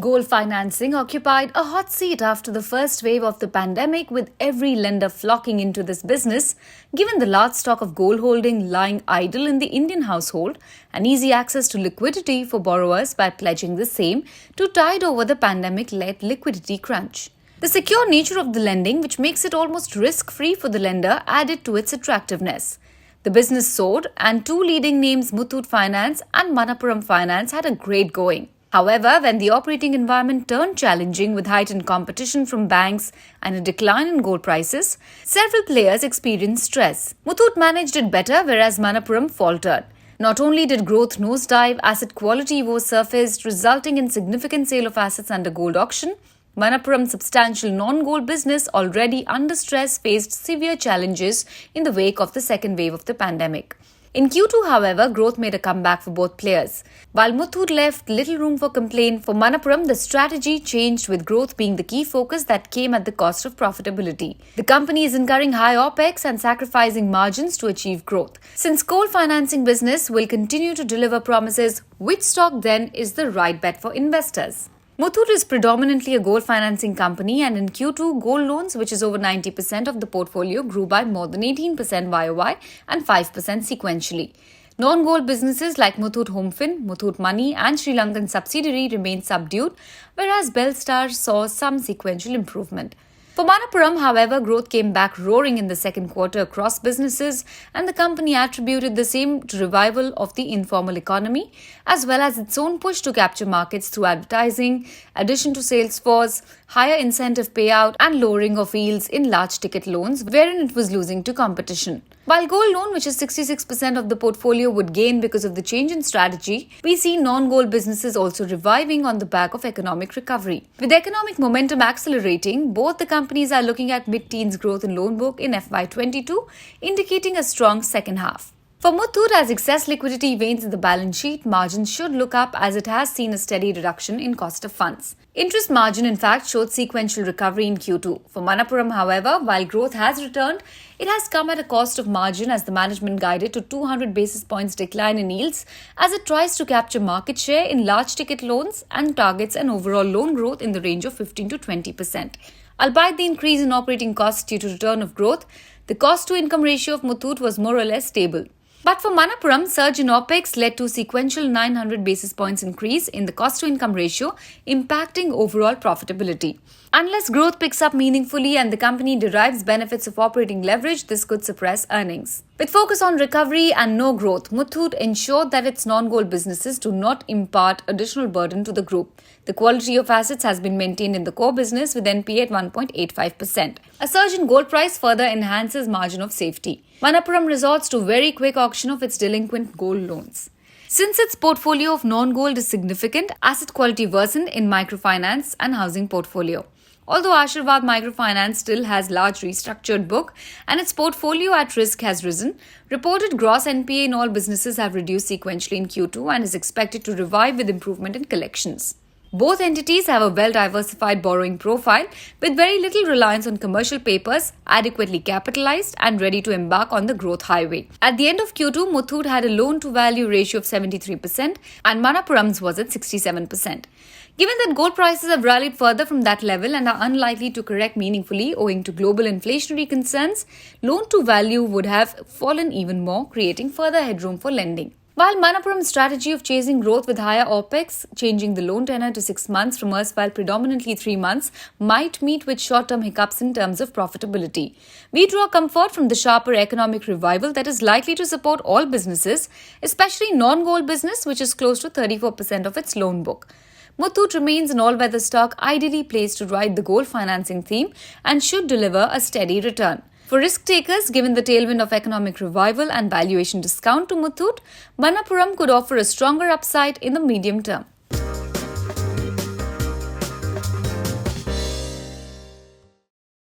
Gold financing occupied a hot seat after the first wave of the pandemic, with every lender flocking into this business, given the large stock of gold holding lying idle in the Indian household and easy access to liquidity for borrowers by pledging the same to tide over the pandemic-led liquidity crunch. The secure nature of the lending, which makes it almost risk-free for the lender, added to its attractiveness. The business soared, and two leading names, Muthoot Finance and Manappuram Finance, had a great going. However, when the operating environment turned challenging with heightened competition from banks and a decline in gold prices, several players experienced stress. Muthoot managed it better, whereas Manappuram faltered. Not only did growth nosedive, asset quality woes surfaced, resulting in significant sale of assets under gold auction. Manappuram's substantial non-gold business, already under stress, faced severe challenges in the wake of the second wave of the pandemic. In Q2, however, growth made a comeback for both players. While Muthoot left little room for complaint, for Manappuram, the strategy changed, with growth being the key focus that came at the cost of profitability. The company is incurring high OPEX and sacrificing margins to achieve growth. Since gold financing business will continue to deliver promises, which stock then is the right bet for investors? Muthoot is predominantly a gold financing company, and in Q2, gold loans, which is over 90% of the portfolio, grew by more than 18% YOY and 5% sequentially. Non-gold businesses like Muthoot Homefin, Muthoot Money and Sri Lankan subsidiary remained subdued, whereas Belstar saw some sequential improvement. For Manappuram, however, growth came back roaring in the second quarter across businesses, and the company attributed the same to revival of the informal economy, as well as its own push to capture markets through advertising, addition to sales force, higher incentive payout, and lowering of yields in large ticket loans, wherein it was losing to competition. While gold loan, which is 66% of the portfolio, would gain because of the change in strategy, we see non-gold businesses also reviving on the back of economic recovery. With economic momentum accelerating, both the companies are looking at mid-teens growth in loan book in FY22, indicating a strong second half. For Muthoot, as excess liquidity wanes in the balance sheet, margins should look up as it has seen a steady reduction in cost of funds. Interest margin, in fact, showed sequential recovery in Q2. For Manappuram, however, while growth has returned, it has come at a cost of margin, as the management guided to 200 basis points decline in yields as it tries to capture market share in large ticket loans and targets an overall loan growth in the range of 15 to 20%. Albeit the increase in operating costs due to return of growth, the cost-to-income ratio of Muthoot was more or less stable. But for Manappuram, surge in OPEX led to sequential 900 basis points increase in the cost-to-income ratio, impacting overall profitability. Unless growth picks up meaningfully and the company derives benefits of operating leverage, this could suppress earnings. With focus on recovery and no growth, Muthoot ensured that its non-gold businesses do not impart additional burden to the group. The quality of assets has been maintained in the core business, with NPA at 1.85%. A surge in gold price further enhances margin of safety. Manappuram resorts to very quick auction of its delinquent gold loans. Since its portfolio of non-gold is significant, asset quality worsened in microfinance and housing portfolio. Although Ashirvad Microfinance still has large restructured book and its portfolio at risk has risen, reported gross NPA in all businesses have reduced sequentially in Q2 and is expected to revive with improvement in collections. Both entities have a well-diversified borrowing profile with very little reliance on commercial papers, adequately capitalized and ready to embark on the growth highway. At the end of Q2, Muthoot had a loan-to-value ratio of 73% and Manappuram's was at 67%. Given that gold prices have rallied further from that level and are unlikely to correct meaningfully owing to global inflationary concerns, loan-to-value would have fallen even more, creating further headroom for lending. While Manappuram's strategy of chasing growth with higher OPEX, changing the loan tenor to 6 months from erstwhile predominantly 3 months, might meet with short-term hiccups in terms of profitability, we draw comfort from the sharper economic revival that is likely to support all businesses, especially non-gold business, which is close to 34% of its loan book. Muthoot remains an all-weather stock ideally placed to ride the gold financing theme and should deliver a steady return. For risk takers, given the tailwind of economic revival and valuation discount to Muthoot, Manappuram could offer a stronger upside in the medium term.